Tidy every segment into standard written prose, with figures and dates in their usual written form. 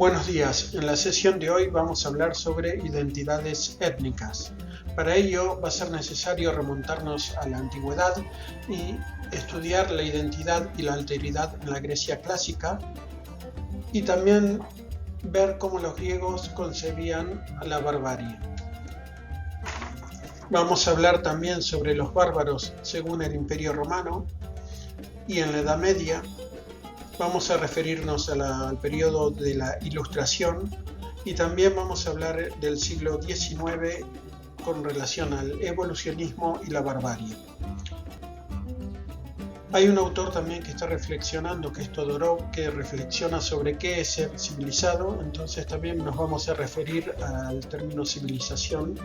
Buenos días, en la sesión de hoy vamos a hablar sobre identidades étnicas. Para ello va a ser necesario remontarnos a la antigüedad y estudiar la identidad y la alteridad en la Grecia clásica y también ver cómo los griegos concebían a la barbarie. Vamos a hablar también sobre los bárbaros según el Imperio Romano y en la Edad Media. Vamos a referirnos al periodo de la Ilustración y también vamos a hablar del siglo XIX con relación al evolucionismo y la barbarie. Hay un autor también que está reflexionando, que es Todorov, que reflexiona sobre qué es ser civilizado, entonces también nos vamos a referir al término civilización.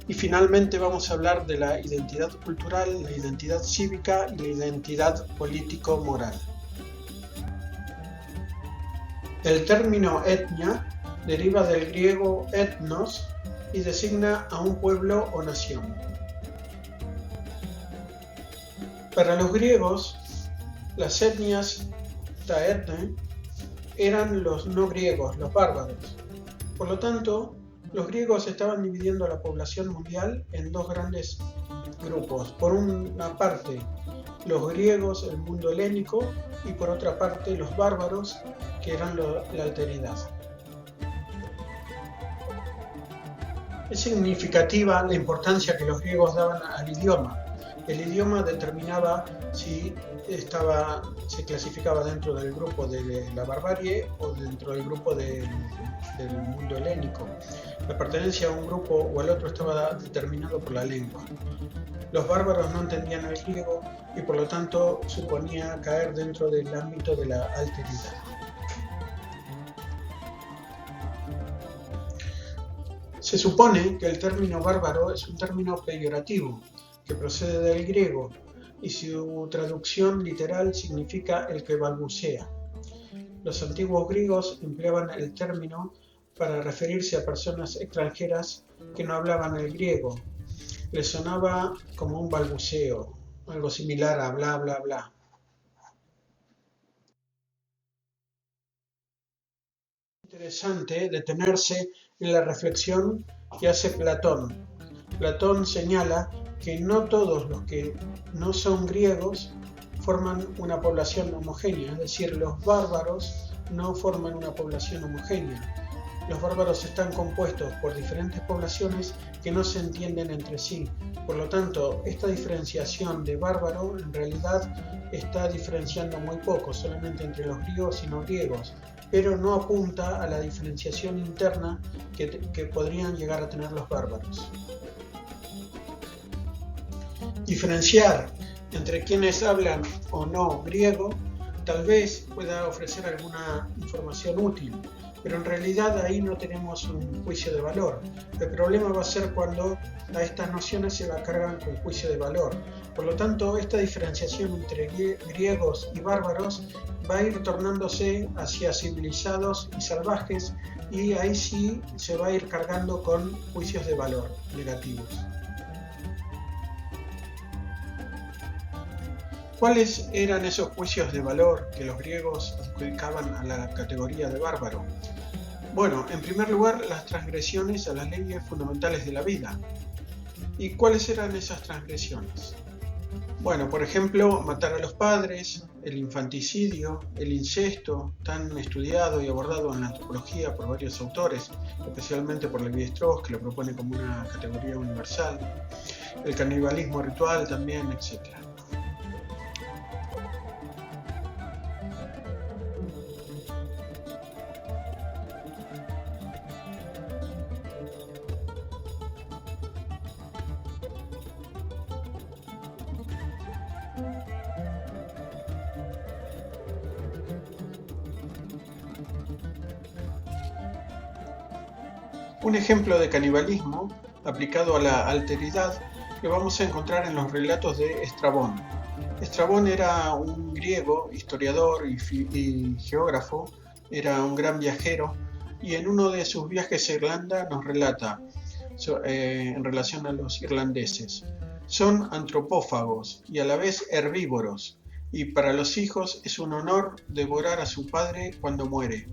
Y finalmente vamos a hablar de la identidad cultural, la identidad cívica y la identidad político-moral. El término etnia deriva del griego etnos y designa a un pueblo o nación. Para los griegos, las etnias ta etne eran los no griegos, los bárbaros. Por lo tanto, los griegos estaban dividiendo a la población mundial en dos grandes grupos. Por una parte, los griegos, el mundo helénico, y por otra parte, los bárbaros, que eran la alteridad. Es significativa la importancia que los griegos daban al idioma. El idioma determinaba si se clasificaba dentro del grupo de la barbarie o dentro del grupo del mundo helénico. La pertenencia a un grupo o al otro estaba determinado por la lengua. Los bárbaros no entendían el griego y por lo tanto suponía caer dentro del ámbito de la alteridad. Se supone que el término bárbaro es un término peyorativo que procede del griego y su traducción literal significa el que balbucea. Los antiguos griegos empleaban el término para referirse a personas extranjeras que no hablaban el griego. Les sonaba como un balbuceo, algo similar a bla bla bla. Interesante detenerse en la reflexión que hace Platón. Platón señala que no todos los que no son griegos forman una población homogénea, es decir, los bárbaros no forman una población homogénea. Los bárbaros están compuestos por diferentes poblaciones que no se entienden entre sí. Por lo tanto, esta diferenciación de bárbaro en realidad está diferenciando muy poco, solamente entre los griegos y no griegos, pero no apunta a la diferenciación interna que podrían llegar a tener los bárbaros. Diferenciar entre quienes hablan o no griego tal vez pueda ofrecer alguna información útil, pero en realidad ahí no tenemos un juicio de valor. El problema va a ser cuando a estas nociones se la cargan con juicio de valor. Por lo tanto, esta diferenciación entre griegos y bárbaros va a ir tornándose hacia civilizados y salvajes, y ahí sí se va a ir cargando con juicios de valor negativos. ¿Cuáles eran esos juicios de valor que los griegos adjudicaban a la categoría de bárbaro? Bueno, en primer lugar, las transgresiones a las leyes fundamentales de la vida. ¿Y cuáles eran esas transgresiones? Bueno, por ejemplo, matar a los padres, el infanticidio, el incesto, tan estudiado y abordado en la antropología por varios autores, especialmente por Levi-Strauss, que lo propone como una categoría universal, el canibalismo ritual también, etc. Un ejemplo de canibalismo aplicado a la alteridad lo vamos a encontrar en los relatos de Estrabón. Estrabón era un griego, historiador y geógrafo, era un gran viajero, y en uno de sus viajes a Irlanda nos relata en relación a los irlandeses. Son antropófagos y a la vez herbívoros, y para los hijos es un honor devorar a su padre cuando muere.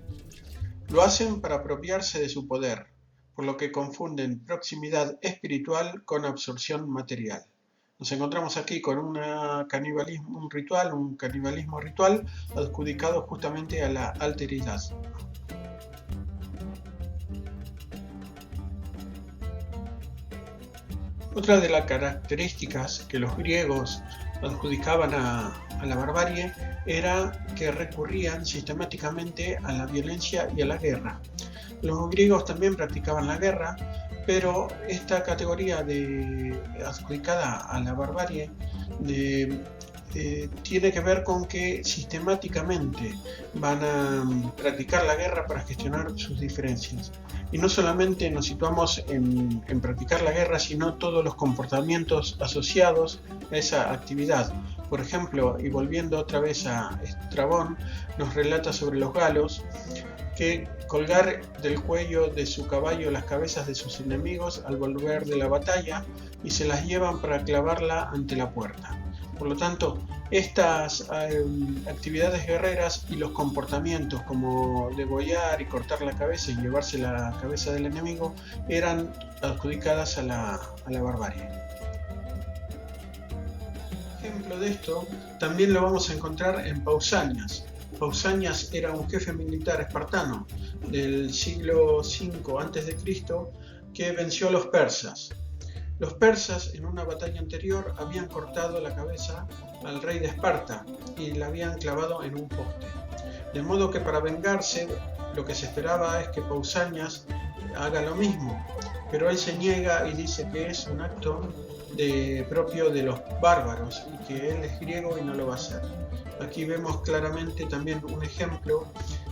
Lo hacen para apropiarse de su poder, por lo que confunden proximidad espiritual con absorción material. Nos encontramos aquí con un canibalismo ritual adjudicado justamente a la alteridad. Otra de las características que los griegos adjudicaban a la barbarie era que recurrían sistemáticamente a la violencia y a la guerra. Los griegos también practicaban la guerra, pero esta categoría adjudicada a la barbarie tiene que ver con que sistemáticamente van a practicar la guerra para gestionar sus diferencias. Y no solamente nos situamos en practicar la guerra, sino todos los comportamientos asociados a esa actividad. Por ejemplo, y volviendo otra vez a Estrabón, nos relata sobre los galos que colgar del cuello de su caballo las cabezas de sus enemigos al volver de la batalla y se las llevan para clavarla ante la puerta. Por lo tanto, estas actividades guerreras y los comportamientos como degollar y cortar la cabeza y llevarse la cabeza del enemigo eran adjudicadas a la barbarie. Ejemplo de esto también lo vamos a encontrar en Pausanias. Pausanias era un jefe militar espartano del siglo V a.C. que venció a los persas. Los persas en una batalla anterior habían cortado la cabeza al rey de Esparta y la habían clavado en un poste. De modo que para vengarse lo que se esperaba es que Pausanias haga lo mismo, pero él se niega y dice que es un acto propio de los bárbaros y que él es griego y no lo va a hacer. Aquí vemos claramente también un ejemplo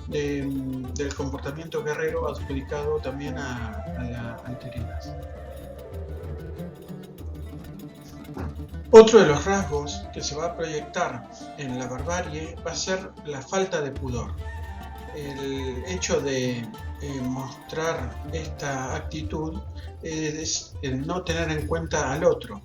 del comportamiento guerrero adjudicado también a la alteridad. Otro de los rasgos que se va a proyectar en la barbarie va a ser la falta de pudor. El hecho de mostrar esta actitud es el no tener en cuenta al otro.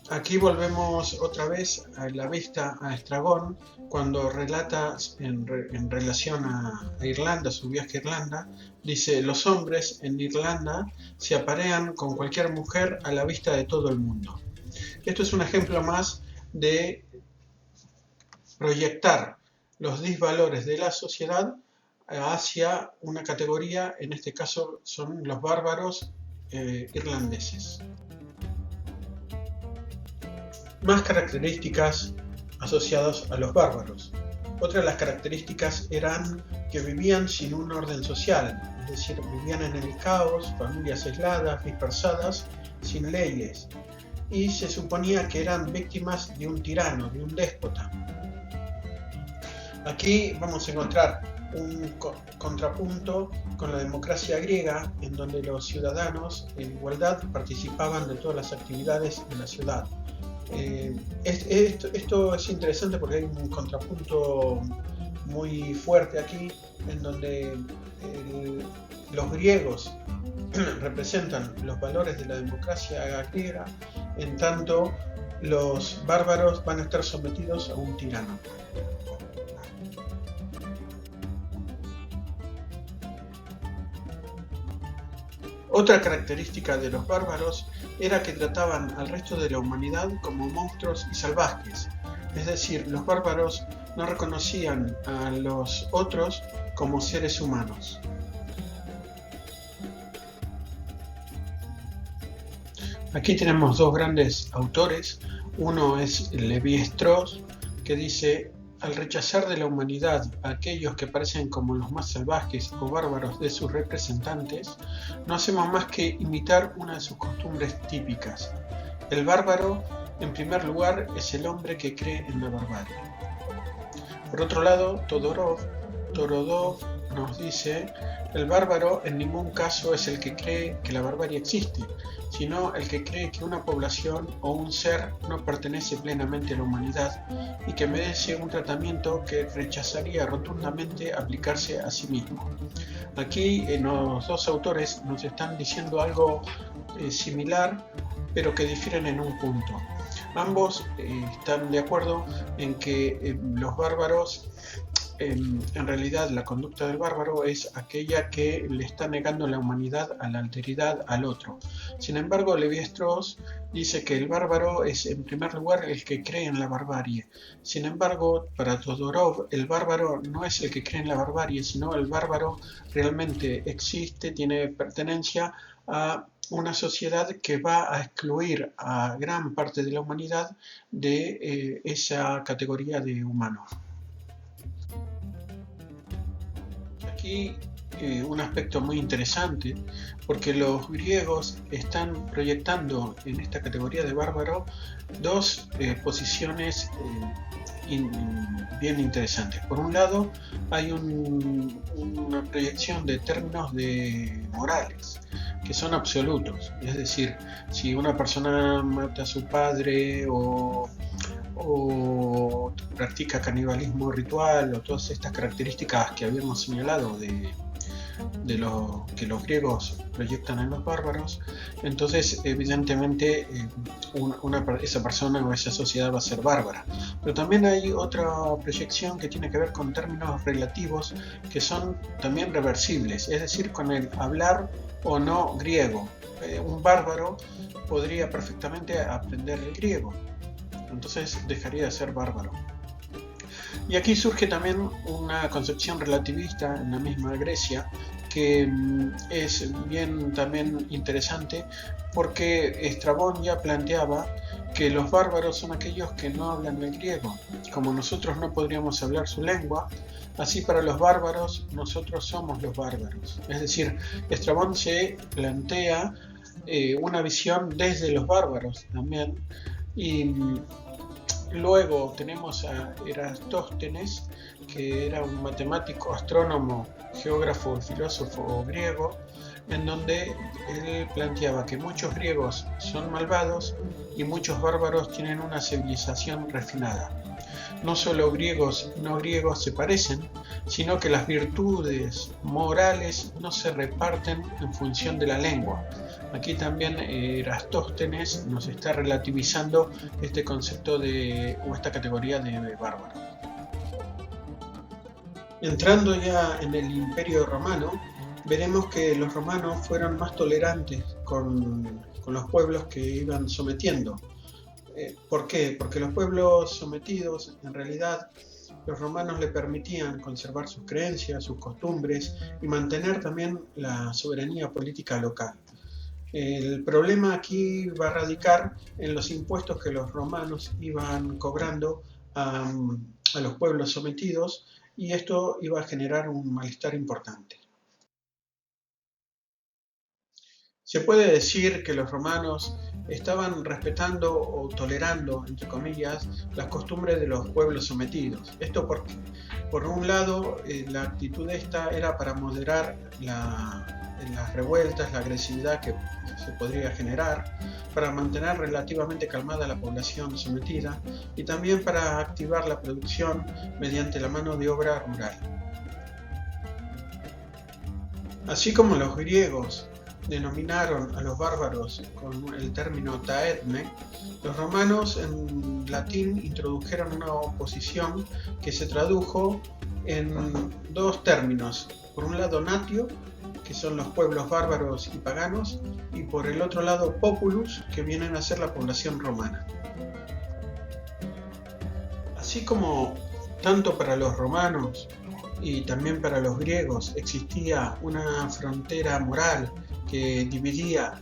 Aquí volvemos otra vez a la vista a Estrabón cuando relata en relación a Irlanda, su viaje a Irlanda, dice: los hombres en Irlanda se aparean con cualquier mujer a la vista de todo el mundo. Esto es un ejemplo más de proyectar los disvalores de la sociedad hacia una categoría, en este caso son los bárbaros irlandeses. Más características asociadas a los bárbaros. Otra de las características eran que vivían sin un orden social, es decir, vivían en el caos, familias aisladas, dispersadas, sin leyes, y se suponía que eran víctimas de un tirano, de un déspota. Aquí vamos a encontrar un contrapunto con la democracia griega, en donde los ciudadanos en igualdad participaban de todas las actividades de la ciudad. Esto es interesante porque hay un contrapunto muy fuerte aquí, en donde los griegos representan los valores de la democracia griega, en tanto los bárbaros van a estar sometidos a un tirano. Otra característica de los bárbaros era que trataban al resto de la humanidad como monstruos y salvajes, es decir, los bárbaros no reconocían a los otros como seres humanos. Aquí tenemos dos grandes autores. Uno es Levi-Strauss, que dice: al rechazar de la humanidad a aquellos que parecen como los más salvajes o bárbaros de sus representantes, no hacemos más que imitar una de sus costumbres típicas. El bárbaro, en primer lugar, es el hombre que cree en la barbarie. Por otro lado, Torodov nos dice: el bárbaro en ningún caso es el que cree que la barbarie existe, sino el que cree que una población o un ser no pertenece plenamente a la humanidad y que merece un tratamiento que rechazaría rotundamente aplicarse a sí mismo. Aquí los dos autores nos están diciendo algo similar, pero que difieren en un punto. Ambos están de acuerdo en que los bárbaros en realidad la conducta del bárbaro es aquella que le está negando la humanidad a la alteridad al otro. Sin embargo, Levi-Strauss dice que el bárbaro es en primer lugar el que cree en la barbarie. Sin embargo, para Todorov, el bárbaro no es el que cree en la barbarie, sino el bárbaro realmente existe, tiene pertenencia a una sociedad que va a excluir a gran parte de la humanidad de esa categoría de humanos. Aquí un aspecto muy interesante, porque los griegos están proyectando en esta categoría de bárbaro dos posiciones bien interesantes. Por un lado, hay una proyección de términos morales que son absolutos, es decir, si una persona mata a su padre o practica canibalismo ritual o todas estas características que habíamos señalado de lo que los griegos proyectan en los bárbaros, entonces evidentemente esa persona o esa sociedad va a ser bárbara. Pero también hay otra proyección que tiene que ver con términos relativos que son también reversibles, es decir, con el hablar o no griego. Un bárbaro podría perfectamente aprender el griego, entonces dejaría de ser bárbaro. Y aquí surge también una concepción relativista en la misma Grecia que es bien también interesante, porque Estrabón ya planteaba que los bárbaros son aquellos que no hablan el griego. Como nosotros no podríamos hablar su lengua, así para los bárbaros nosotros somos los bárbaros. Es decir, Estrabón se plantea una visión desde los bárbaros también. Y luego tenemos a Eratóstenes, que era un matemático, astrónomo, geógrafo y filósofo griego, en donde él planteaba que muchos griegos son malvados y muchos bárbaros tienen una civilización refinada. No solo griegos y no griegos se parecen, sino que las virtudes morales no se reparten en función de la lengua. Aquí también Eratóstenes nos está relativizando este concepto o esta categoría de bárbaro. Entrando ya en el Imperio Romano, veremos que los romanos fueron más tolerantes con los pueblos que iban sometiendo. ¿Por qué? Porque los pueblos sometidos, en realidad, los romanos le permitían conservar sus creencias, sus costumbres y mantener también la soberanía política local. El problema aquí va a radicar en los impuestos que los romanos iban cobrando a los pueblos sometidos, y esto iba a generar un malestar importante. Se puede decir que los romanos estaban respetando o tolerando, entre comillas, las costumbres de los pueblos sometidos. Esto porque, por un lado, la actitud esta era para moderar las revueltas, la agresividad que se podría generar, para mantener relativamente calmada la población sometida y también para activar la producción mediante la mano de obra rural. Así como los griegos denominaron a los bárbaros con el término taetme, los romanos en latín introdujeron una oposición que se tradujo en dos términos. Por un lado, natio, que son los pueblos bárbaros y paganos, y por el otro lado, populus, que vienen a ser la población romana. Así como tanto para los romanos y también para los griegos existía una frontera moral que dividía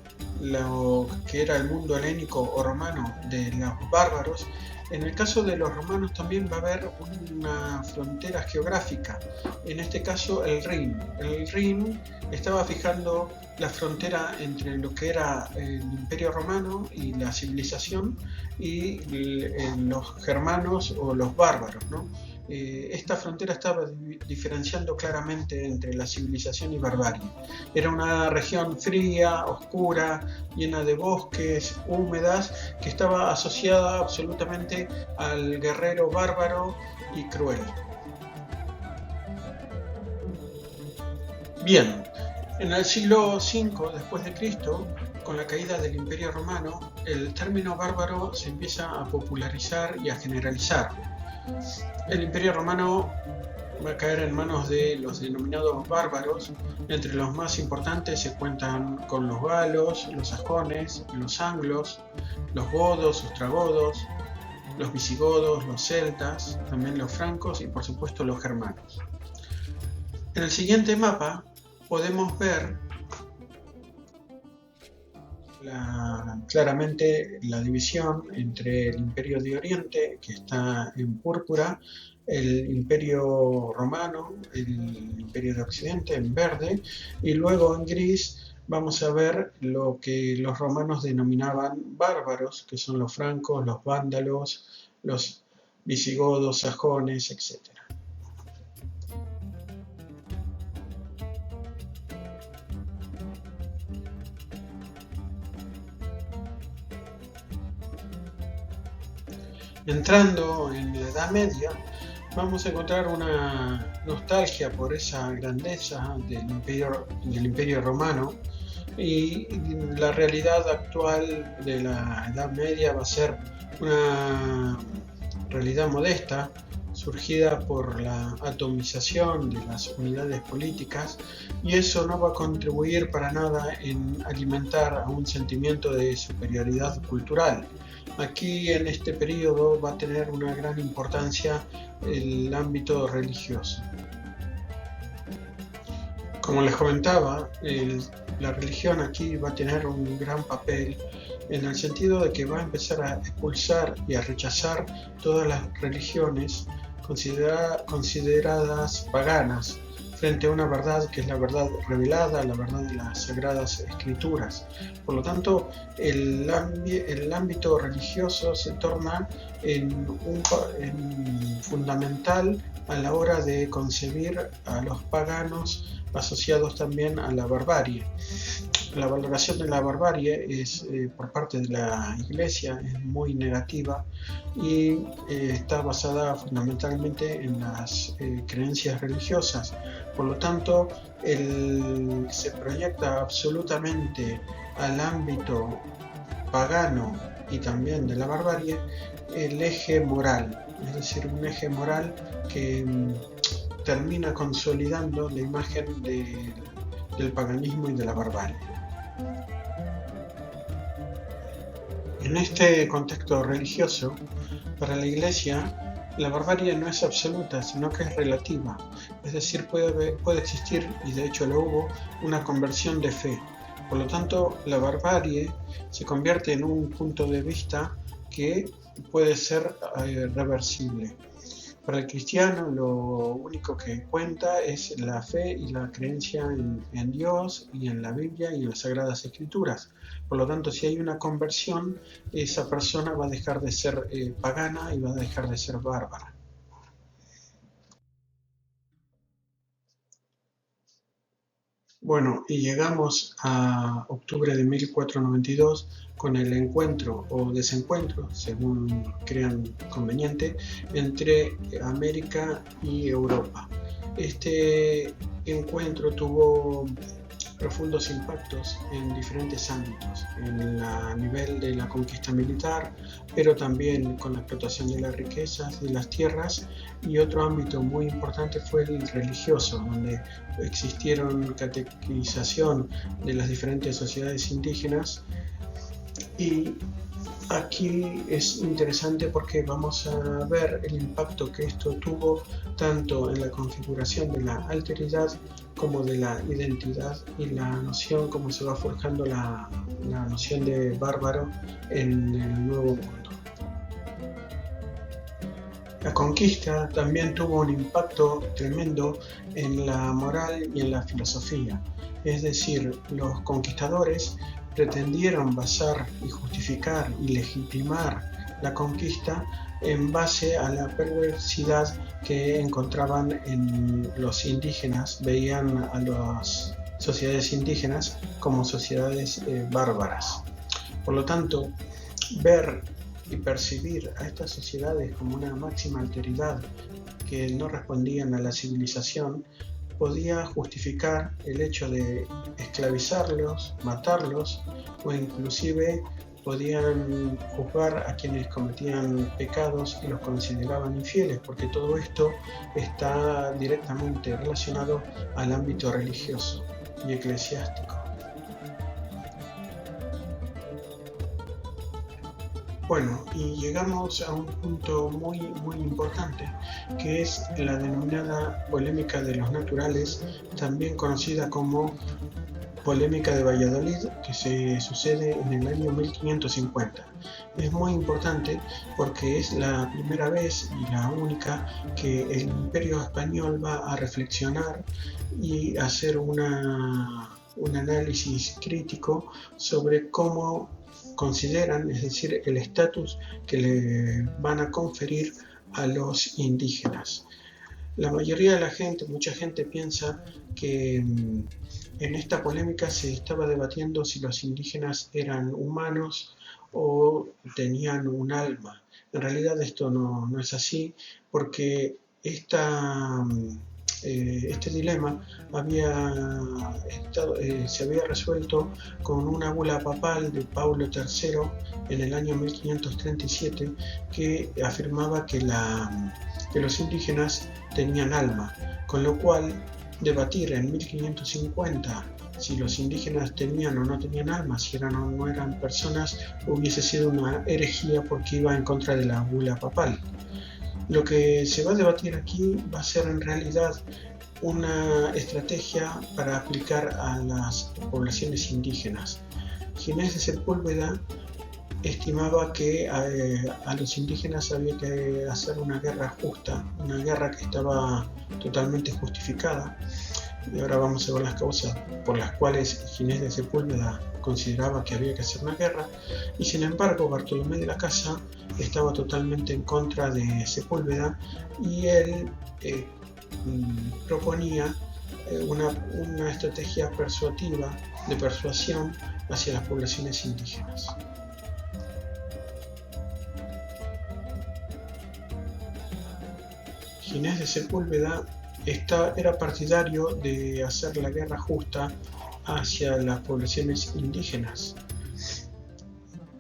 lo que era el mundo helénico o romano de los bárbaros, en el caso de los romanos también va a haber una frontera geográfica, en este caso el Rin. El Rin estaba fijando la frontera entre lo que era el Imperio Romano y la civilización y los germanos o los bárbaros, ¿no? Esta frontera estaba diferenciando claramente entre la civilización y barbarie. Era una región fría, oscura, llena de bosques, húmedas, que estaba asociada absolutamente al guerrero bárbaro y cruel. Bien, en el siglo V después de Cristo, con la caída del Imperio Romano, el término bárbaro se empieza a popularizar y a generalizar. El Imperio Romano va a caer en manos de los denominados bárbaros. Entre los más importantes se cuentan con los galos, los sajones, los anglos, los godos, ostrogodos, los visigodos, los celtas, también los francos y por supuesto los germanos. En el siguiente mapa podemos ver claramente la división entre el Imperio de Oriente, que está en púrpura, el Imperio Romano, el Imperio de Occidente en verde, y luego en gris vamos a ver lo que los romanos denominaban bárbaros, que son los francos, los vándalos, los visigodos, sajones, etc. Entrando en la Edad Media, vamos a encontrar una nostalgia por esa grandeza del Imperio Romano, y la realidad actual de la Edad Media va a ser una realidad modesta, surgida por la atomización de las unidades políticas, y eso no va a contribuir para nada en alimentar a un sentimiento de superioridad cultural. Aquí en este periodo va a tener una gran importancia el ámbito religioso. Como les comentaba, la religión aquí va a tener un gran papel en el sentido de que va a empezar a expulsar y a rechazar todas las religiones consideradas paganas, frente a una verdad que es la verdad revelada, la verdad de las Sagradas Escrituras. Por lo tanto, el ámbito religioso se torna en fundamental a la hora de concebir a los paganos asociados también a la barbarie. La valoración de la barbarie por parte de la Iglesia es muy negativa y está basada fundamentalmente en las creencias religiosas. Por lo tanto, se proyecta absolutamente al ámbito pagano y también de la barbarie el eje moral, es decir, un eje moral que termina consolidando la imagen del paganismo y de la barbarie. En este contexto religioso, para la Iglesia, la barbarie no es absoluta, sino que es relativa. Es decir, puede existir, y de hecho lo hubo, una conversión de fe. Por lo tanto, la barbarie se convierte en un punto de vista que puede ser reversible. Para el cristiano, lo único que cuenta es la fe y la creencia en Dios y en la Biblia y en las Sagradas Escrituras. Por lo tanto, si hay una conversión, esa persona va a dejar de ser pagana y va a dejar de ser bárbara. Bueno, y llegamos a octubre de 1492 con el encuentro o desencuentro, según crean conveniente, entre América y Europa. Este encuentro tuvo profundos impactos en diferentes ámbitos, a nivel de la conquista militar, pero también con la explotación de las riquezas de las tierras, y otro ámbito muy importante fue el religioso, donde existieron catequización de las diferentes sociedades indígenas. Y aquí es interesante porque vamos a ver el impacto que esto tuvo tanto en la configuración de la alteridad como de la identidad y la noción, cómo se va forjando la noción de bárbaro en el Nuevo Mundo. La conquista también tuvo un impacto tremendo en la moral y en la filosofía, es decir, los conquistadores pretendieron basar y justificar y legitimar la conquista en base a la perversidad que encontraban en los indígenas. Veían a las sociedades indígenas como sociedades bárbaras. Por lo tanto, ver y percibir a estas sociedades como una máxima alteridad que no respondían a la civilización podía justificar el hecho de esclavizarlos, matarlos o inclusive podían juzgar a quienes cometían pecados y los consideraban infieles, porque todo esto está directamente relacionado al ámbito religioso y eclesiástico. Bueno, y llegamos a un punto muy importante, que es la denominada polémica de los naturales, también conocida como polémica de Valladolid, que se sucede en el año 1550. Es muy importante porque es la primera vez y la única que el Imperio Español va a reflexionar y hacer un análisis crítico sobre cómo consideran, es decir, el estatus que le van a conferir a los indígenas. La mayoría de la gente, mucha gente piensa que en esta polémica se estaba debatiendo si los indígenas eran humanos o tenían un alma. En realidad esto no es así, porque este dilema se había resuelto con una bula papal de Paulo III en el año 1537 que afirmaba que los indígenas tenían alma, con lo cual debatir en 1550 si los indígenas tenían o no tenían alma, si eran o no eran personas, hubiese sido una herejía porque iba en contra de la bula papal. Lo que se va a debatir aquí va a ser en realidad una estrategia para aplicar a las poblaciones indígenas. Ginés de Sepúlveda estimaba que a los indígenas había que hacer una guerra justa, una guerra que estaba totalmente justificada. Y ahora vamos a ver las causas por las cuales Ginés de Sepúlveda consideraba que había que hacer una guerra, y sin embargo Bartolomé de la Casa estaba totalmente en contra de Sepúlveda, y él proponía una estrategia persuasiva de persuasión hacia las poblaciones indígenas. Ginés de Sepúlveda era partidario de hacer la guerra justa hacia las poblaciones indígenas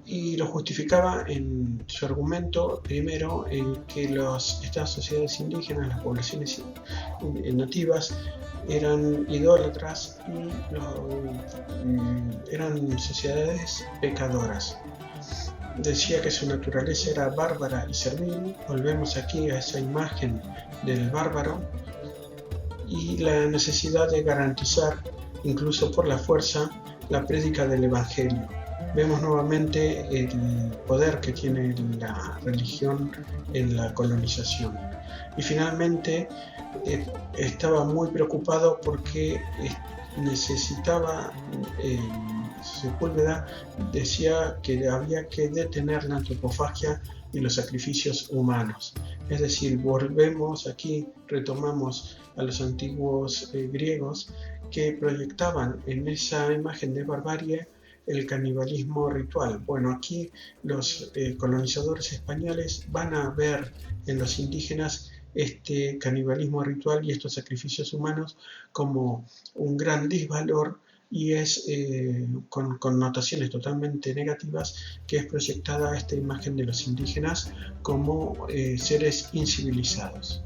y lo justificaba en su argumento primero en que estas sociedades indígenas, las poblaciones nativas, eran idólatras y eran sociedades pecadoras. Decía que su naturaleza era bárbara y servil. Volvemos aquí a esa imagen del bárbaro y la necesidad de garantizar, incluso por la fuerza, la prédica del Evangelio. Vemos nuevamente el poder que tiene la religión en la colonización. Y finalmente estaba muy preocupado porque necesitaba, Sepúlveda decía que había que detener la antropofagia y los sacrificios humanos. Es decir, volvemos aquí, retomamos a los antiguos griegos que proyectaban en esa imagen de barbarie el canibalismo ritual. Bueno, aquí los colonizadores españoles van a ver en los indígenas este canibalismo ritual y estos sacrificios humanos como un gran disvalor, y es con connotaciones totalmente negativas que es proyectada esta imagen de los indígenas como seres incivilizados.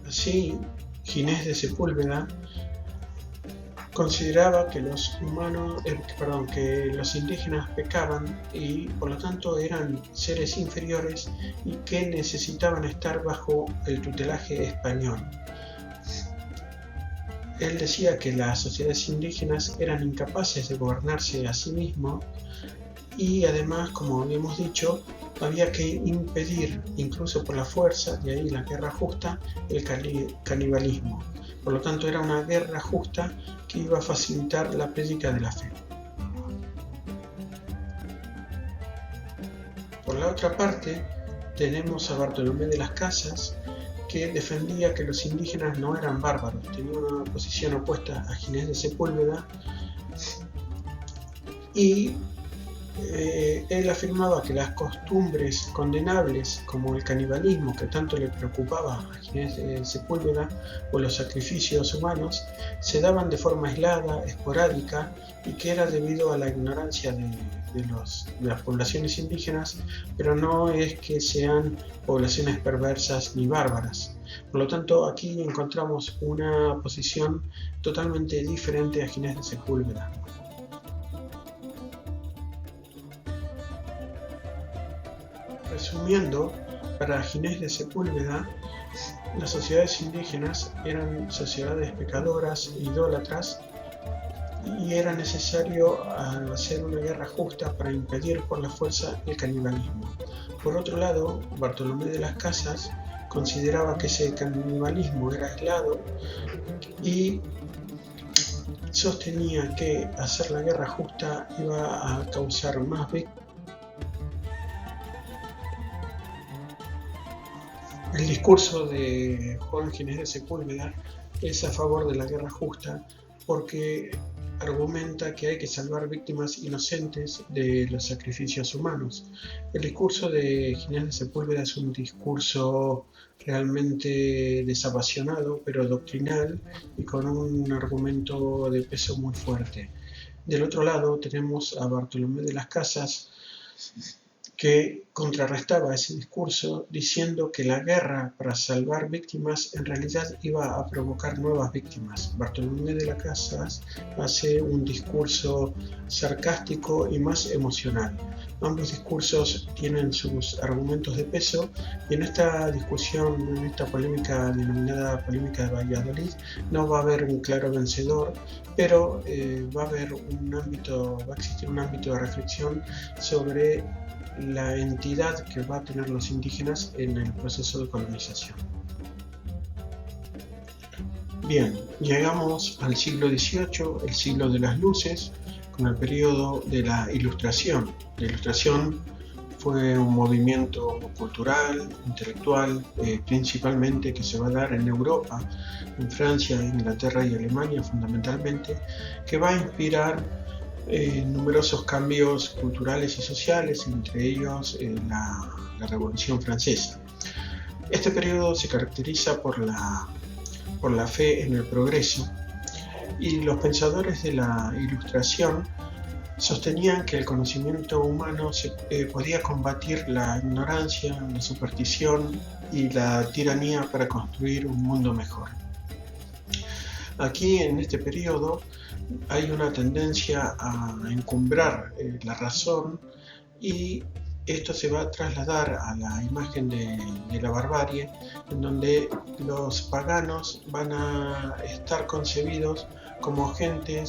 Así, Ginés de Sepúlveda consideraba que los indígenas pecaban y por lo tanto eran seres inferiores y que necesitaban estar bajo el tutelaje español. Él decía que las sociedades indígenas eran incapaces de gobernarse a sí mismos y además, como habíamos dicho, había que impedir, incluso por la fuerza, de ahí la guerra justa, el canibalismo. Por lo tanto, era una guerra justa que iba a facilitar la prédica de la fe. Por la otra parte, tenemos a Bartolomé de las Casas, que defendía que los indígenas no eran bárbaros, tenía una posición opuesta a Ginés de Sepúlveda y Él afirmaba que las costumbres condenables, como el canibalismo que tanto le preocupaba a Ginés de Sepúlveda, o los sacrificios humanos, se daban de forma aislada, esporádica, y que era debido a la ignorancia de las poblaciones indígenas, pero no es que sean poblaciones perversas ni bárbaras. Por lo tanto, aquí encontramos una posición totalmente diferente a Ginés de Sepúlveda. Resumiendo, para Ginés de Sepúlveda, las sociedades indígenas eran sociedades pecadoras e idólatras, y era necesario hacer una guerra justa para impedir por la fuerza el canibalismo. Por otro lado, Bartolomé de las Casas consideraba que ese canibalismo era aislado y sostenía que hacer la guerra justa iba a causar más víctimas. El discurso de Juan Ginés de Sepúlveda es a favor de la guerra justa porque argumenta que hay que salvar víctimas inocentes de los sacrificios humanos. El discurso de Ginés de Sepúlveda es un discurso realmente desapasionado, pero doctrinal y con un argumento de peso muy fuerte. Del otro lado tenemos a Bartolomé de las Casas, que contrarrestaba ese discurso diciendo que la guerra para salvar víctimas en realidad iba a provocar nuevas víctimas. Bartolomé de las Casas hace un discurso sarcástico y más emocional. Ambos discursos tienen sus argumentos de peso, y en esta discusión, en esta polémica denominada polémica de Valladolid, no va a haber un claro vencedor, pero va a existir un ámbito de reflexión sobre la entidad que va a tener los indígenas en el proceso de colonización. Bien, llegamos al siglo XVIII, el siglo de las luces, con el periodo de la Ilustración. La Ilustración fue un movimiento cultural, intelectual, principalmente que se va a dar en Europa, en Francia, Inglaterra y Alemania fundamentalmente, que va a inspirar numerosos cambios culturales y sociales, entre ellos la Revolución Francesa. Este periodo se caracteriza por la fe en el progreso, y los pensadores de la Ilustración sostenían que el conocimiento humano podía combatir la ignorancia, la superstición y la tiranía para construir un mundo mejor. Aquí, en este periodo, hay una tendencia a encumbrar la razón, y esto se va a trasladar a la imagen de la barbarie, en donde los paganos van a estar concebidos como gente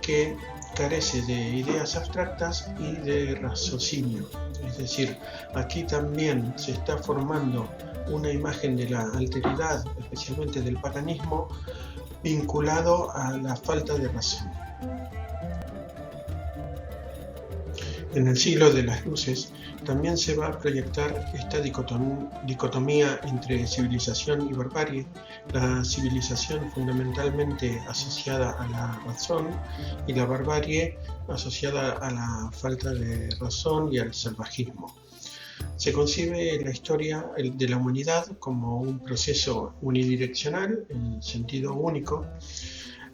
que carece de ideas abstractas y de raciocinio. Es decir, aquí también se está formando una imagen de la alteridad, especialmente del paganismo, vinculado a la falta de razón. En el siglo de las luces también se va a proyectar esta dicotomía entre civilización y barbarie, la civilización fundamentalmente asociada a la razón y la barbarie asociada a la falta de razón y al salvajismo. Se concibe la historia de la humanidad como un proceso unidireccional, en sentido único,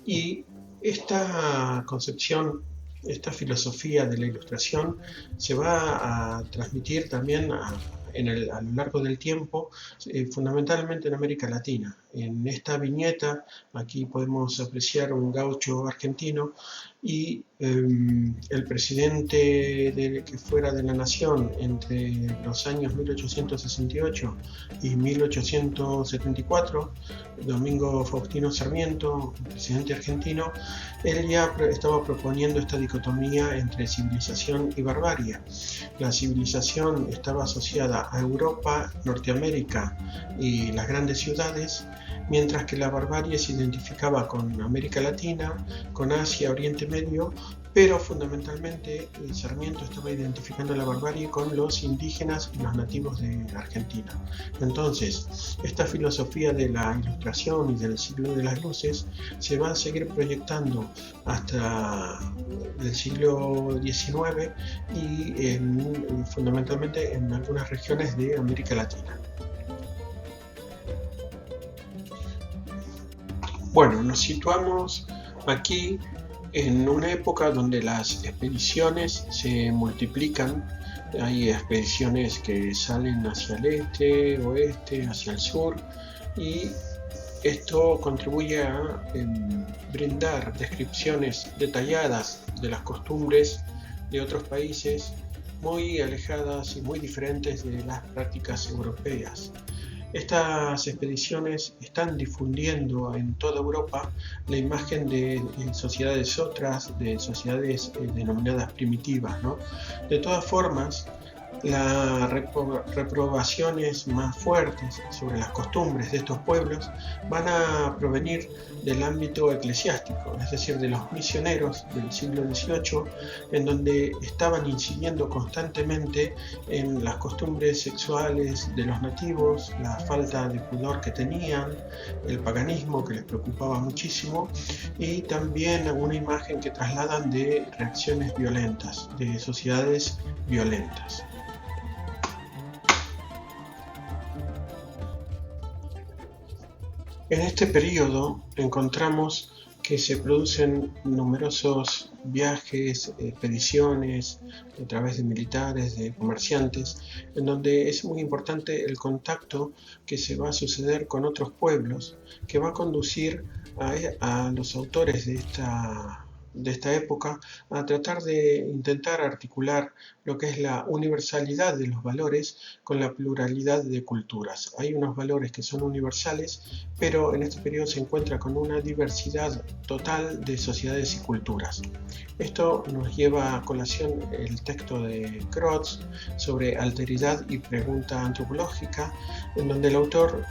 y esta concepción, esta filosofía de la Ilustración se va a transmitir también a lo largo del tiempo, fundamentalmente en América Latina. En esta viñeta, aquí podemos apreciar un gaucho argentino y el presidente que fuera de la nación entre los años 1868 y 1874, Domingo Faustino Sarmiento, presidente argentino, él ya estaba proponiendo esta dicotomía entre civilización y barbarie. La civilización estaba asociada a Europa, Norteamérica y las grandes ciudades, mientras que la barbarie se identificaba con América Latina, con Asia, Oriente Medio, pero fundamentalmente Sarmiento estaba identificando la barbarie con los indígenas y los nativos de Argentina. Entonces, esta filosofía de la Ilustración y del siglo de las luces se va a seguir proyectando hasta el siglo XIX y fundamentalmente en algunas regiones de América Latina. Bueno, nos situamos aquí en una época donde las expediciones se multiplican. Hay expediciones que salen hacia el este, oeste, hacia el sur, y esto contribuye a brindar descripciones detalladas de las costumbres de otros países muy alejadas y muy diferentes de las prácticas europeas. Estas expediciones están difundiendo en toda Europa la imagen de sociedades otras, de sociedades denominadas primitivas, ¿no? De todas formas, las reprobaciones más fuertes sobre las costumbres de estos pueblos van a provenir del ámbito eclesiástico, es decir, de los misioneros del siglo XVIII, en donde estaban incidiendo constantemente en las costumbres sexuales de los nativos, la falta de pudor que tenían, el paganismo que les preocupaba muchísimo, y también una imagen que trasladan de reacciones violentas, de sociedades violentas. En este periodo encontramos que se producen numerosos viajes, expediciones a través de militares, de comerciantes, en donde es muy importante el contacto que se va a suceder con otros pueblos, que va a conducir a los autores de esta época a tratar de intentar articular lo que es la universalidad de los valores con la pluralidad de culturas. Hay unos valores que son universales, pero en este periodo se encuentra con una diversidad total de sociedades y culturas. Esto nos lleva a colación el texto de Crotts sobre alteridad y pregunta antropológica, en donde el autor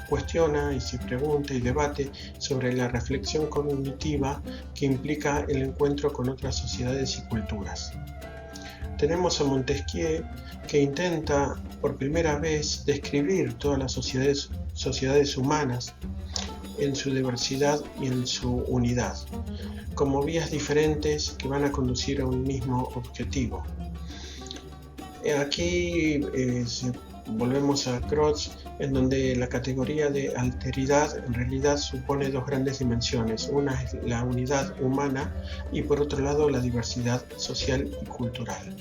cuestiona y se pregunta y debate sobre la reflexión cognitiva que implica el encuentro con otras sociedades y culturas. Tenemos a Montesquieu, que intenta por primera vez describir todas las sociedades humanas en su diversidad y en su unidad, como vías diferentes que van a conducir a un mismo objetivo. Aquí volvemos a Crotts, en donde la categoría de alteridad en realidad supone dos grandes dimensiones. Una es la unidad humana y por otro lado la diversidad social y cultural.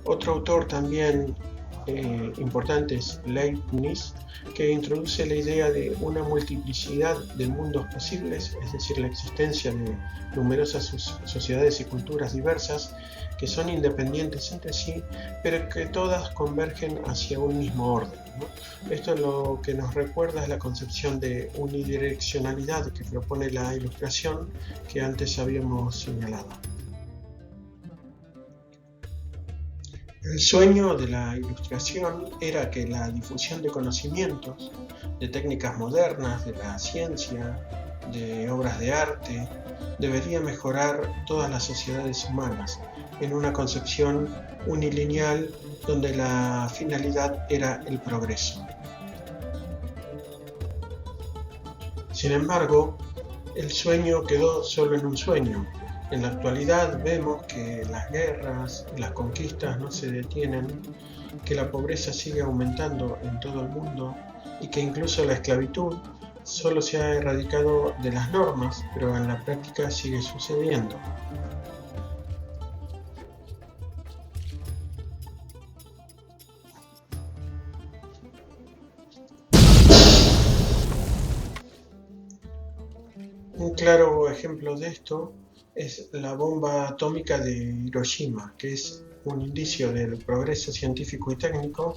Otro autor también importante es Leibniz, que introduce la idea de una multiplicidad de mundos posibles, es decir, la existencia de numerosas sociedades y culturas diversas que son independientes entre sí, pero que todas convergen hacia un mismo orden, ¿no? Esto lo que nos recuerda es la concepción de unidireccionalidad que propone la Ilustración, que antes habíamos señalado. El sueño de la Ilustración era que la difusión de conocimientos, de técnicas modernas, de la ciencia, de obras de arte, debería mejorar todas las sociedades humanas en una concepción unilineal donde la finalidad era el progreso. Sin embargo, el sueño quedó solo en un sueño. En la actualidad vemos que las guerras y las conquistas no se detienen, que la pobreza sigue aumentando en todo el mundo y que incluso la esclavitud solo se ha erradicado de las normas, pero en la práctica sigue sucediendo. Un claro ejemplo de esto es la bomba atómica de Hiroshima, que es un indicio del progreso científico y técnico,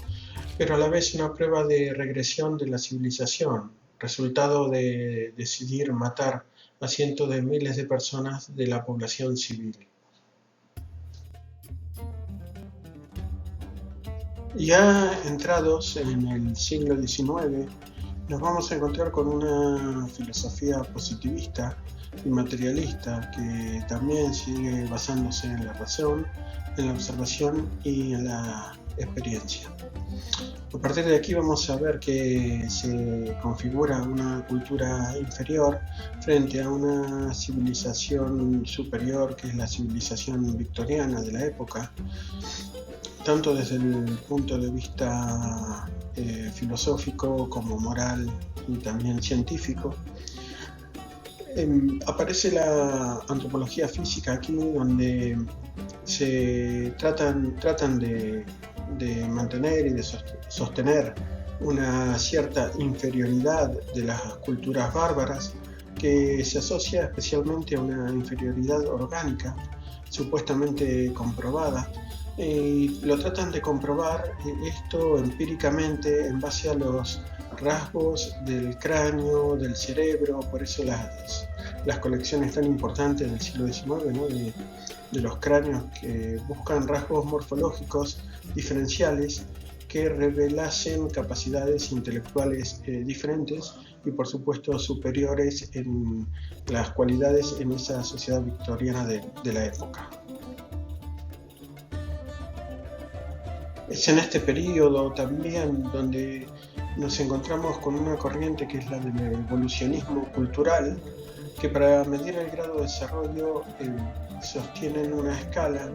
pero a la vez una prueba de regresión de la civilización, resultado de decidir matar a cientos de miles de personas de la población civil. Ya entrados en el siglo XIX, nos vamos a encontrar con una filosofía positivista y materialista, que también sigue basándose en la razón, en la observación y en la experiencia. A partir de aquí vamos a ver que se configura una cultura inferior frente a una civilización superior, que es la civilización victoriana de la época, tanto desde el punto de vista filosófico como moral y también científico. Aparece la antropología física aquí, donde se tratan de mantener y de sostener una cierta inferioridad de las culturas bárbaras, que se asocia especialmente a una inferioridad orgánica supuestamente comprobada, y lo tratan de comprobar esto empíricamente en base a los rasgos del cráneo, del cerebro. Por eso las colecciones tan importantes del siglo XIX, ¿no? de los cráneos, que buscan rasgos morfológicos diferenciales que revelasen capacidades intelectuales diferentes y por supuesto superiores en las cualidades en esa sociedad victoriana de la época. Es en este periodo también donde nos encontramos con una corriente que es la del evolucionismo cultural, que para medir el grado de desarrollo sostienen una escala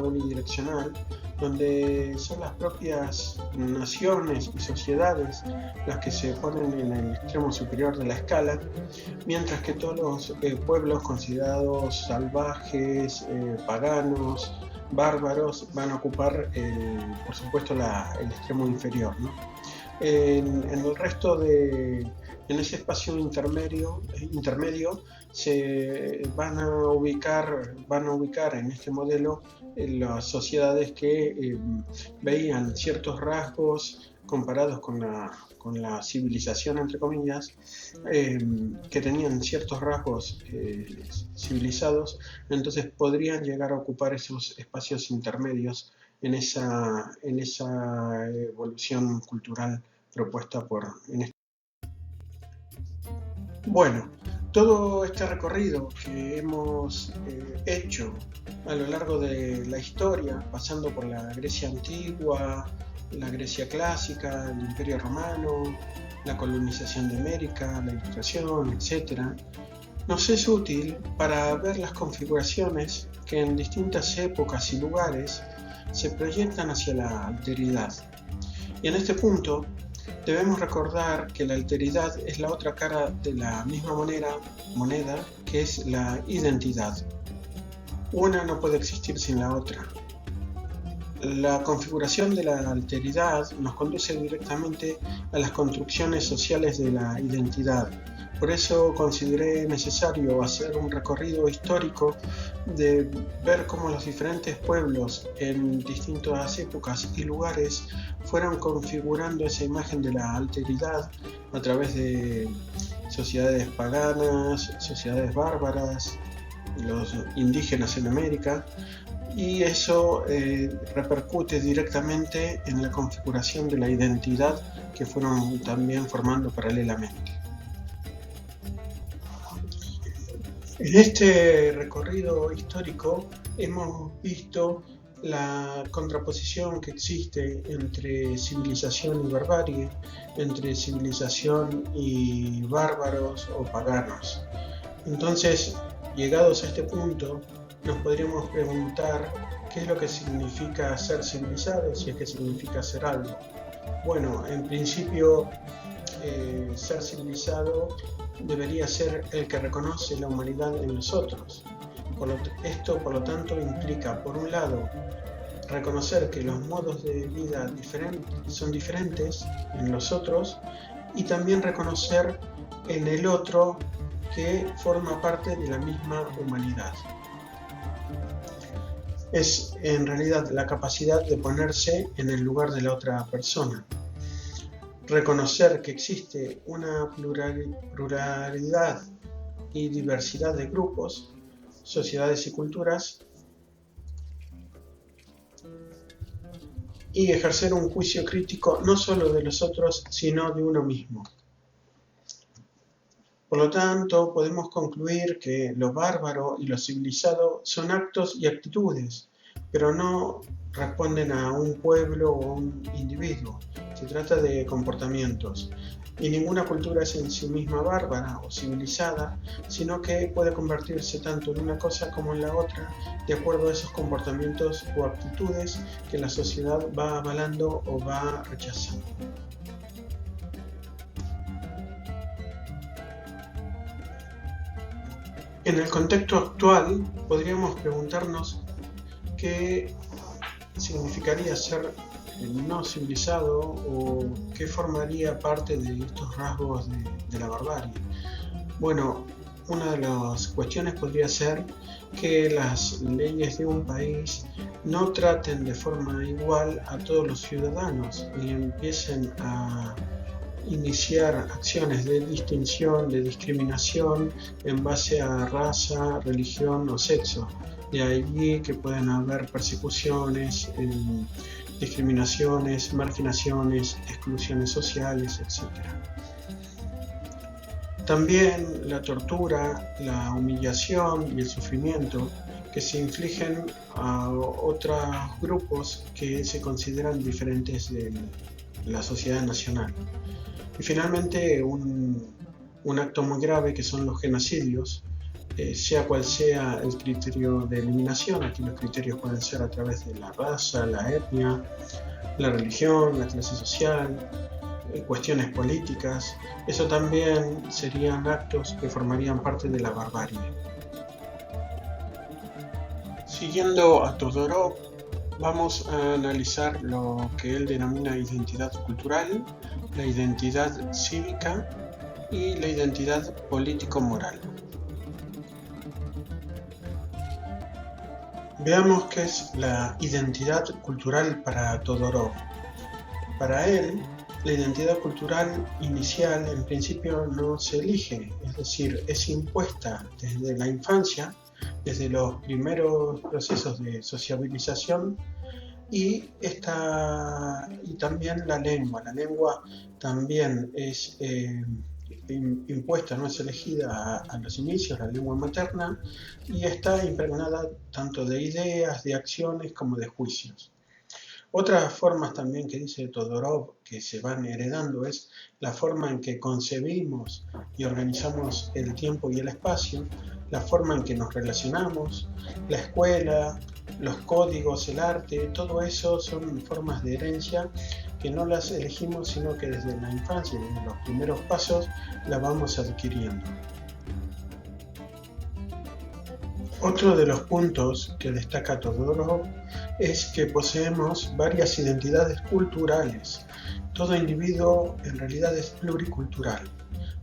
unidireccional, donde son las propias naciones y sociedades las que se ponen en el extremo superior de la escala, mientras que todos los pueblos considerados salvajes, paganos, bárbaros, van a ocupar, por supuesto, el extremo inferior, ¿no? En el resto en ese espacio intermedio se van a ubicar en este modelo las sociedades que veían ciertos rasgos comparados con la civilización, entre comillas, que tenían ciertos rasgos civilizados, entonces podrían llegar a ocupar esos espacios intermedios en esa evolución cultural propuesta Bueno, todo este recorrido que hemos hecho a lo largo de la historia, pasando por la Grecia antigua, la Grecia clásica, el Imperio Romano, la colonización de América, la Ilustración, etc., nos es útil para ver las configuraciones que en distintas épocas y lugares se proyectan hacia la alteridad. Y en este punto debemos recordar que la alteridad es la otra cara de la misma moneda, que es la identidad. Una no puede existir sin la otra. La configuración de la alteridad nos conduce directamente a las construcciones sociales de la identidad. Por eso consideré necesario hacer un recorrido histórico de ver cómo los diferentes pueblos en distintas épocas y lugares fueron configurando esa imagen de la alteridad a través de sociedades paganas, sociedades bárbaras, los indígenas en América, y eso repercute directamente en la configuración de la identidad que fueron también formando paralelamente. En este recorrido histórico hemos visto la contraposición que existe entre civilización y barbarie, entre civilización y bárbaros o paganos. Entonces, llegados a este punto, nos podríamos preguntar qué es lo que significa ser civilizado, si es que significa ser algo. Bueno, en principio, ser civilizado debería ser el que reconoce la humanidad en los otros. Esto, por lo tanto, implica, por un lado, reconocer que los modos de vida son diferentes en los otros, y también reconocer en el otro que forma parte de la misma humanidad. Es en realidad la capacidad de ponerse en el lugar de la otra persona. Reconocer que existe una pluralidad y diversidad de grupos, sociedades y culturas, y ejercer un juicio crítico no solo de los otros, sino de uno mismo. Por lo tanto, podemos concluir que lo bárbaro y lo civilizado son actos y actitudes, pero no responden a un pueblo o a un individuo. Se trata de comportamientos. Y ninguna cultura es en sí misma bárbara o civilizada, sino que puede convertirse tanto en una cosa como en la otra, de acuerdo a esos comportamientos o actitudes que la sociedad va avalando o va rechazando. En el contexto actual, podríamos preguntarnos qué significaría ser no civilizado o qué formaría parte de estos rasgos de la barbarie. Bueno, una de las cuestiones podría ser que las leyes de un país no traten de forma igual a todos los ciudadanos y empiecen a iniciar acciones de distinción, de discriminación en base a raza, religión o sexo. De allí que pueden haber persecuciones, discriminaciones, marginaciones, exclusiones sociales, etc. También la tortura, la humillación y el sufrimiento que se infligen a otros grupos que se consideran diferentes de la sociedad nacional. Y finalmente un acto muy grave que son los genocidios, sea cual sea el criterio de eliminación. Aquí los criterios pueden ser a través de la raza, la etnia, la religión, la clase social, cuestiones políticas. Eso también serían actos que formarían parte de la barbarie. Siguiendo a Todorov, vamos a analizar lo que él denomina identidad cultural, la identidad cívica y la identidad político-moral. Veamos qué es la identidad cultural para Todorov. Para él, la identidad cultural inicial en principio no se elige, es decir, es impuesta desde la infancia, desde los primeros procesos de sociabilización y también la lengua. La lengua también es impuesta, no es elegida a los inicios, la lengua materna, y está impregnada tanto de ideas, de acciones como de juicios. Otras formas también que dice Todorov que se van heredando es la forma en que concebimos y organizamos el tiempo y el espacio, la forma en que nos relacionamos, la escuela, los códigos, el arte, todo eso son formas de herencia que no las elegimos, sino que desde la infancia, desde los primeros pasos, las vamos adquiriendo. Otro de los puntos que destaca Todorov es que poseemos varias identidades culturales. Todo individuo en realidad es pluricultural.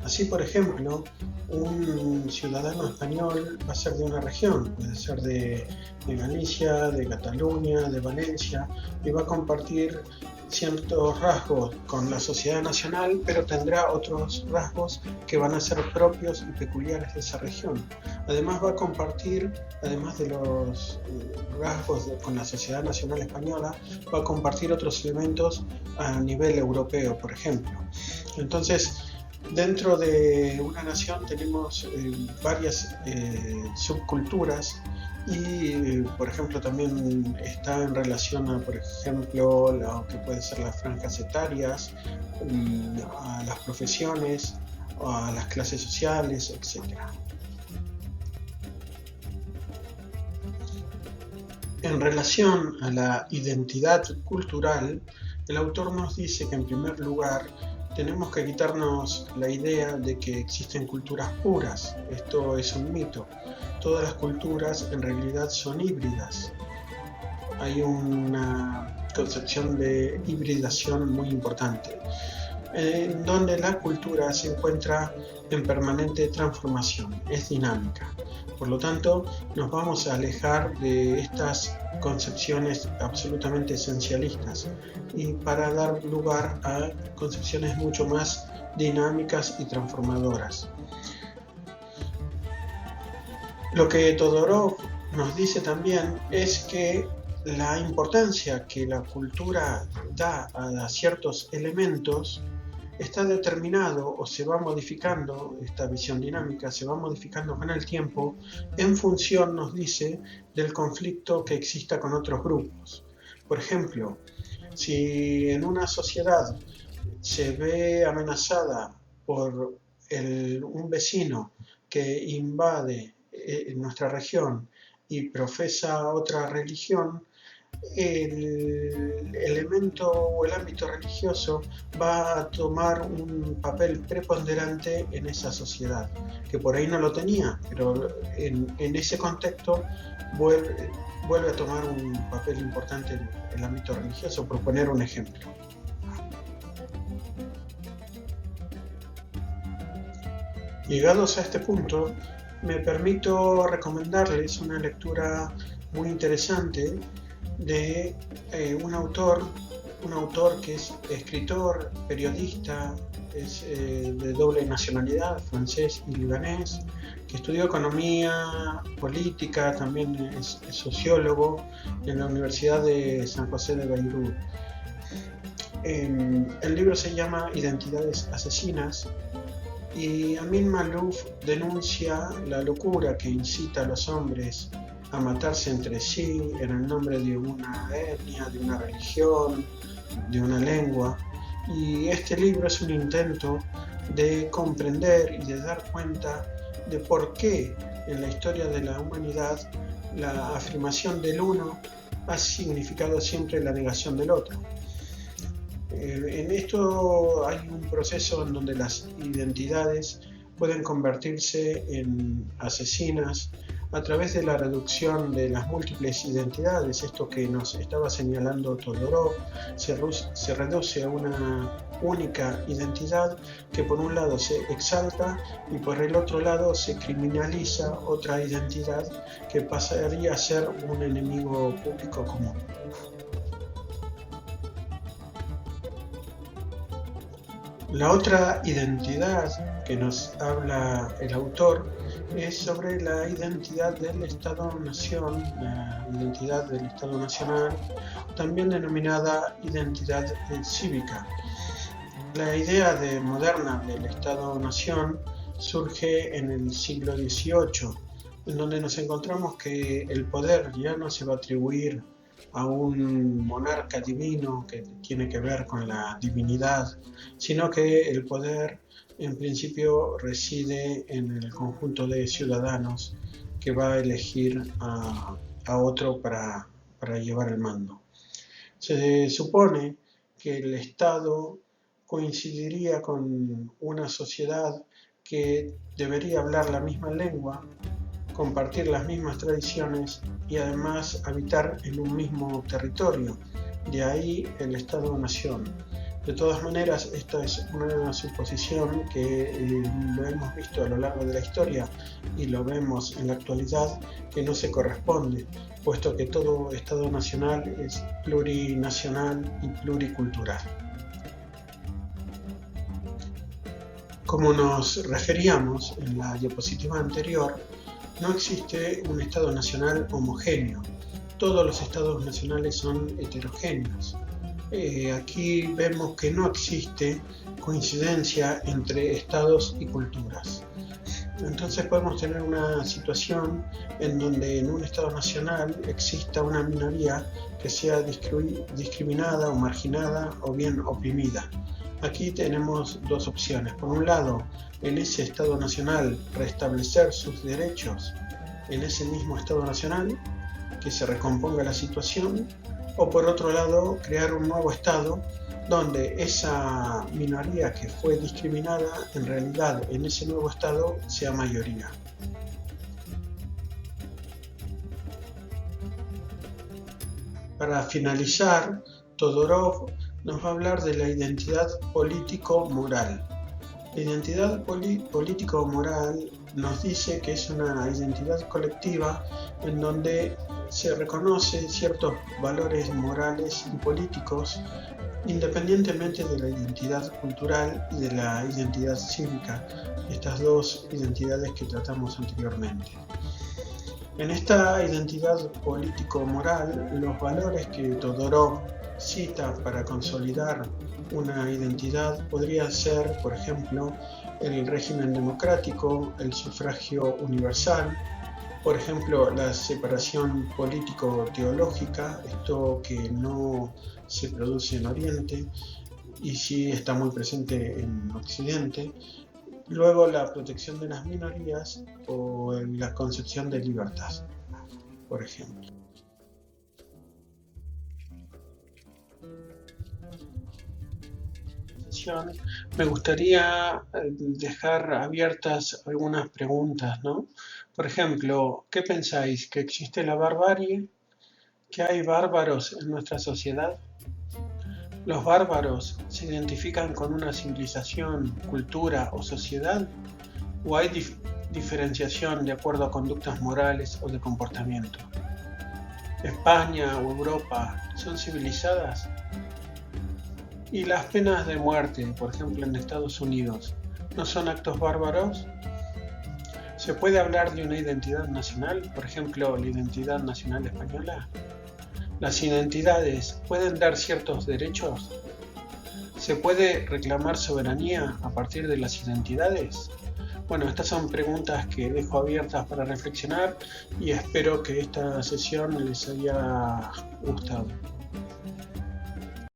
Así, por ejemplo, un ciudadano español va a ser de una región, puede ser de Galicia, de Cataluña, de Valencia, y va a compartir ciertos rasgos con la sociedad nacional, pero tendrá otros rasgos que van a ser propios y peculiares de esa región. Además va a compartir, además de los rasgos con la sociedad nacional española, va a compartir otros elementos a nivel europeo, por ejemplo. Entonces, dentro de una nación tenemos varias subculturas y, por ejemplo, también está en relación a, por ejemplo, lo que pueden ser las franjas etarias, a las profesiones, a las clases sociales, etc. En relación a la identidad cultural, el autor nos dice que en primer lugar tenemos que quitarnos la idea de que existen culturas puras. Esto es un mito. Todas las culturas en realidad son híbridas. Hay una concepción de hibridación muy importante, en donde la cultura se encuentra en permanente transformación, es dinámica. Por lo tanto, nos vamos a alejar de estas concepciones absolutamente esencialistas y para dar lugar a concepciones mucho más dinámicas y transformadoras. Lo que Todorov nos dice también es que la importancia que la cultura da a ciertos elementos está determinado o se va modificando, esta visión dinámica se va modificando con el tiempo en función, nos dice, del conflicto que exista con otros grupos. Por ejemplo, si en una sociedad se ve amenazada por un vecino que invade nuestra región y profesa otra religión, el elemento o el ámbito religioso va a tomar un papel preponderante en esa sociedad, que por ahí no lo tenía, pero en ese contexto vuelve a tomar un papel importante en el ámbito religioso, por poner un ejemplo. Llegados a este punto, me permito recomendarles una lectura muy interesante de un autor que es escritor, periodista, es de doble nacionalidad, francés y libanés, que estudió economía, política, también es sociólogo en la Universidad de San José de Beirut. El libro se llama Identidades asesinas y Amin Maalouf denuncia la locura que incita a los hombres a matarse entre sí en el nombre de una etnia, de una religión, de una lengua. Y este libro es un intento de comprender y de dar cuenta de por qué en la historia de la humanidad la afirmación del uno ha significado siempre la negación del otro. En esto hay un proceso en donde las identidades pueden convertirse en asesinas a través de la reducción de las múltiples identidades. Esto que nos estaba señalando Todorov se reduce a una única identidad que por un lado se exalta y por el otro lado se criminaliza otra identidad que pasaría a ser un enemigo público común. La otra identidad que nos habla el autor es sobre la identidad del Estado-Nación, la identidad del Estado Nacional, también denominada identidad cívica. La idea moderna del Estado-Nación surge en el siglo XVIII, en donde nos encontramos que el poder ya no se va a atribuir a un monarca divino que tiene que ver con la divinidad, sino que el poder en principio reside en el conjunto de ciudadanos que va a elegir a otro para llevar el mando. Se supone que el Estado coincidiría con una sociedad que debería hablar la misma lengua, compartir las mismas tradiciones y además habitar en un mismo territorio. De ahí el Estado-Nación. De todas maneras, esta es una suposición que lo hemos visto a lo largo de la historia y lo vemos en la actualidad que no se corresponde, puesto que todo Estado nacional es plurinacional y pluricultural. Como nos referíamos en la diapositiva anterior, no existe un Estado nacional homogéneo. Todos los Estados nacionales son heterogéneos. Aquí vemos que no existe coincidencia entre estados y culturas. Entonces podemos tener una situación en donde en un Estado nacional exista una minoría que sea discriminada o marginada o bien oprimida. Aquí tenemos dos opciones. Por un lado, en ese Estado nacional restablecer sus derechos en ese mismo Estado nacional, que se recomponga la situación, o por otro lado, crear un nuevo Estado donde esa minoría que fue discriminada en realidad en ese nuevo Estado sea mayoría. Para finalizar, Todorov nos va a hablar de la identidad político-moral. La identidad político-moral nos dice que es una identidad colectiva en donde se reconoce ciertos valores morales y políticos independientemente de la identidad cultural y de la identidad cívica, estas dos identidades que tratamos anteriormente. En esta identidad político-moral, los valores que Todorov cita para consolidar una identidad podría ser, por ejemplo, el régimen democrático, el sufragio universal, por ejemplo, la separación político-teológica, esto que no se produce en Oriente y sí está muy presente en Occidente. Luego la protección de las minorías o la concepción de libertad, por ejemplo. Me gustaría dejar abiertas algunas preguntas, ¿no? Por ejemplo, ¿qué pensáis? ¿Que existe la barbarie? ¿Que hay bárbaros en nuestra sociedad? ¿Los bárbaros se identifican con una civilización, cultura o sociedad? ¿O hay diferenciación de acuerdo a conductas morales o de comportamiento? ¿España o Europa son civilizadas? ¿Y las penas de muerte, por ejemplo en Estados Unidos, no son actos bárbaros? ¿Se puede hablar de una identidad nacional, por ejemplo la identidad nacional española? ¿Las identidades pueden dar ciertos derechos? ¿Se puede reclamar soberanía a partir de las identidades? Bueno, estas son preguntas que dejo abiertas para reflexionar y espero que esta sesión les haya gustado.